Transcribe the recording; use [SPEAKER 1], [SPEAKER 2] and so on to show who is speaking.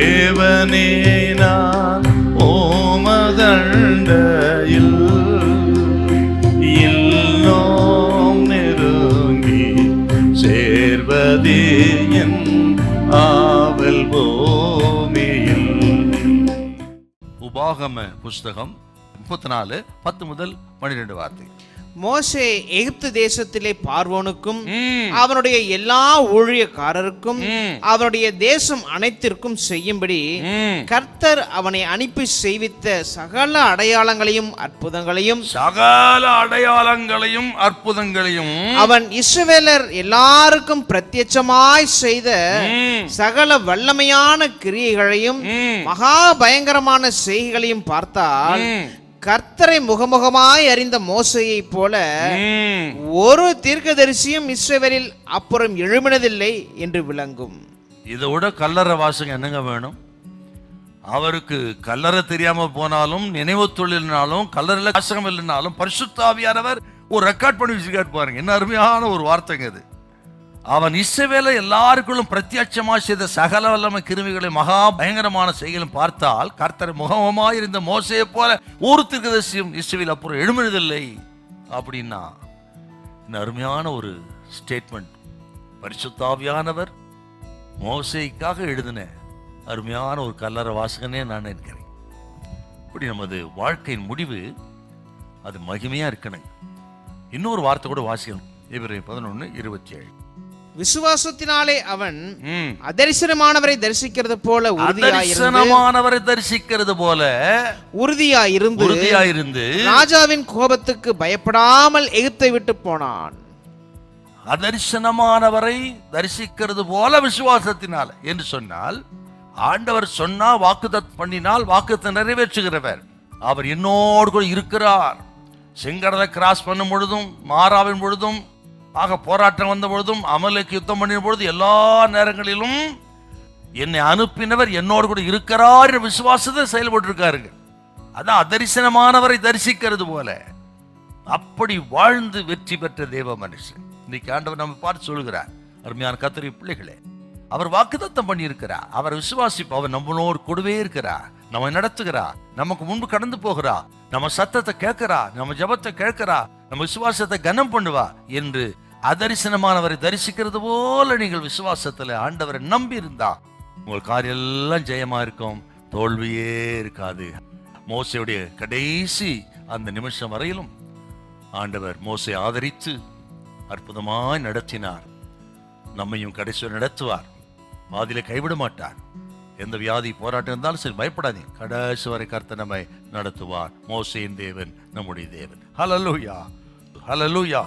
[SPEAKER 1] தேவனே நான் ஓமதண்டையில் இன்னும் நெருங்கி சேர்வதே என் ஆவல் பூமியில். உபாகம புஸ்தகம் 34:10-12 வார்த்தை.
[SPEAKER 2] மோசே எகிப்து தேசத்திலே பார்வோனுக்கும் அவனுடைய எல்லா ஊழியக்காரருக்கும் அவனுடைய தேசம் அனைத்திற்கும் செய்யும்படி கர்த்தர் அவனை அனுப்பி செய்வித்த சகல அடையாளங்களையும் அற்புதங்களையும் அவன் இஸ்ரவேலர் எல்லாருக்கும் பிரத்யட்சமாய் செய்த சகல வல்லமையான கிரியைகளையும் மகா பயங்கரமான செய்கைகளையும் பார்த்தால் கர்த்தரை முகமுகமாய் அறிந்த மோசேயை போல ஒரு தீர்க்கதரிசியும் இஸ்ரவேலில் அப்புறம் எழும்பினதில்லை என்று விளங்கும்.
[SPEAKER 1] இதோட கல்லறை வாசகம் என்னங்க வேணும்? அவருக்கு கல்லறை தெரியாம போனாலும், நினைவு தொழில்னாலும், கல்லறையில் வாசகம் இல்லைனாலும் பரிசுத்த ஆவியானவர் ஒரு ரெக்கார்ட் பண்ணி வச்சுக்காட்டு பாருங்க. என்ன அருமையான ஒரு வார்த்தைங்க இது. அவன் இஸ்ரவேலை எல்லாருக்குள்ளும் பிரத்யட்சமா செய்த சகல வல்லமை கிருமிகளை மகா பயங்கரமான செய்களும் பார்த்தால் கர்த்தர் முகமாய் இருந்த மோசையை போல ஒரு தீர்க்கதரிசியும் இஸ்ரவேல் அப்புறம் எழும்பினதில்லை அப்படின்னா இந்த அருமையான ஒரு ஸ்டேட்மெண்ட். பரிசுத்த ஆவியானவர் மோசைக்காக எழுதின அருமையான ஒரு கல்லறை வாசகனே நான் நினைக்கிறேன். இப்படி நமது வாழ்க்கையின் முடிவு அது மகிமையா இருக்கணுங்க. இன்னொரு வார்த்தை கூட வாசிக்கணும். எபிரேயர் 11:27.
[SPEAKER 2] விசுவாசத்தினாலே அவன் அதரிசனமானவரை தரிசிக்கிறது போல உறுதியாயிருந்து ராஜாவின் கோபத்துக்கு பயப்படாமல் எகிப்தை விட்டு போனான்.
[SPEAKER 1] அதரிசனமானவரை தரிசிக்கிறது போல விசுவாசத்தினால என்று சொன்னால், ஆண்டவர் சொன்னா வாக்குத்தத்தம் பண்ணினால் வாக்குத்தத்தம் நிறைவேற்றுகிறவர். அவர் என்னோடு கூட இருக்கிறார். செங்கடலை கிராஸ் பண்ணும் பொழுதும், மாறாவின் பொழுதும், ஆக போராட்டம் வந்த பொழுதும், அமலேக்கு யுத்தம் பண்ணின பொழுது, எல்லா நேரங்களிலும் என்னை அனுப்பினவர் என்னோடு கூட இருக்கிறார் என்ற விசுவாசத்தை செயல்பட்டு இருக்காருங்க. அதான் அதரிசனமானவரை தரிசிக்கிறது போல. அப்படி வாழ்ந்து வெற்றி பெற்ற தேவ மனுஷன் இன்னைக்கு ஆண்டவர் நம்ம பார்த்து சொல்கிறார், அருமையான கர்த்தருடைய பிள்ளைகளே, அவர் வாக்குத்தத்தம் பண்ணி இருக்கிறார். அவர் விசுவாசிப்பு. அவர் நம்மளோடு கூடவே இருக்கிறார். நம்ம நடத்துகிறா, நமக்கு முன்பு கடந்து போகிறா, நம்ம சத்தத்தை கேட்கிறா, நம்ம ஜபத்தை கேட்கிறா, நம்ம விசுவாசத்தை கனம் பண்ணுவா என்று அதரிசனமானவரை தரிசிக்கிறது போல நீங்கள் விசுவாசத்துல ஆண்டவரை நம்பி இருந்தா உங்கள் காரியம் எல்லாம் ஜெயமா இருக்கும், தோல்வியே இருக்காது. மோசையுடைய கடைசி அந்த நிமிஷம் வரையிலும் ஆண்டவர் மோசை ஆதரித்து அற்புதமாய் நடத்தினார். நம்மையும் கடைசியில் நடத்துவார். பாதியில கைவிட மாட்டார். எந்த வியாதி போராட்டம் இருந்தாலும் சரி, பயப்படாதீங்க. கடைசி வரை கர்த்தர் நம்மை நடத்துவார். மோசேயின் தேவன் நம்முடைய தேவன். ஹல்லேலூயா, ஹல்லேலூயா.